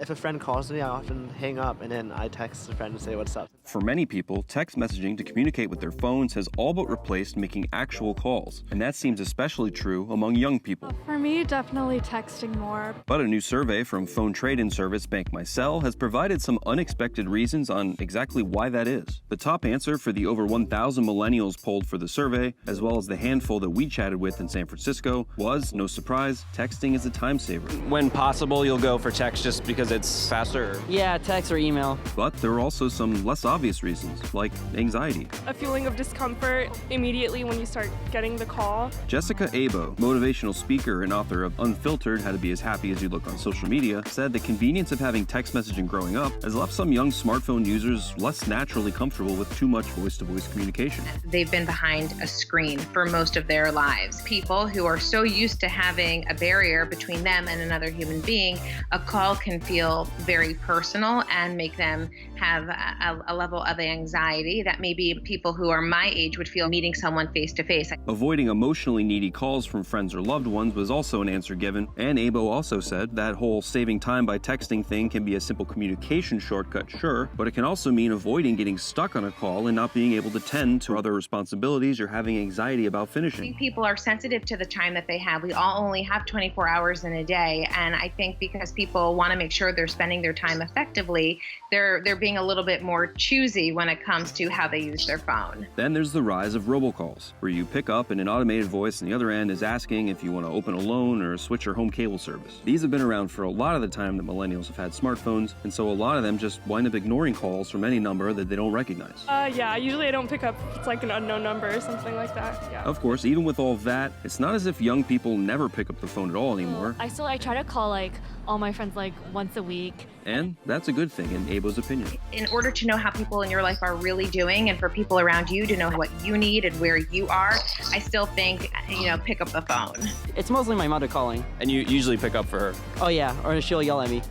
If a friend calls me, I often hang up and then I text a friend and say what's up. For many people, text messaging to communicate with their phones has all but replaced making actual calls, and that seems especially true among young people. For me, definitely texting more. But a new survey from phone trade-in service BankMyCell has provided some unexpected reasons on exactly why that is. The top answer for the over 1,000 millennials polled for the survey, as well as the handful that we chatted with in San Francisco, was, no surprise, texting is a time saver. When possible, you'll go for text just because it's faster. Yeah, text or email. But there are also some less obvious reasons, like anxiety. A feeling of discomfort immediately when you start getting the call. Jessica Abo, motivational speaker and author of Unfiltered, How to Be as Happy as You Look on Social Media, said the convenience of having text messaging growing up has left some young smartphone users less naturally comfortable with too much voice-to-voice communication. They've been behind a screen for most of their lives. People who are so used to having a barrier between them and another human being, a call can feel very personal and make them have a level of anxiety that maybe people who are my age would feel meeting someone face to face. Avoiding emotionally needy calls from friends or loved ones was also an answer given, and Abo also said that whole saving time by texting thing can be a simple communication shortcut, sure, but it can also mean avoiding getting stuck on a call and not being able to tend to other responsibilities or having anxiety about finishing. People are sensitive to the time that they have. We all only have 24 hours in a day, and I think because people want to make sure they're spending their time effectively, they're being a little bit more choosy when it comes to how they use their phone. Then there's the rise of robocalls, where you pick up and an automated voice on the other end is asking if you want to open a loan or switch your home cable service. These have been around for a lot of the time that millennials have had smartphones, and so a lot of them just wind up ignoring calls from any number that they don't recognize. Yeah, usually I don't pick up if it's like an unknown number or something like that. Yeah. Of course, even with all that, it's not as if young people never pick up the phone at all anymore. I try to call all my friends once a week. And that's a good thing in Abo's opinion. In order to know how people in your life are really doing and for people around you to know what you need and where you are, I still think, pick up the phone. It's mostly my mother calling. And you usually pick up for her. Oh yeah, or she'll yell at me.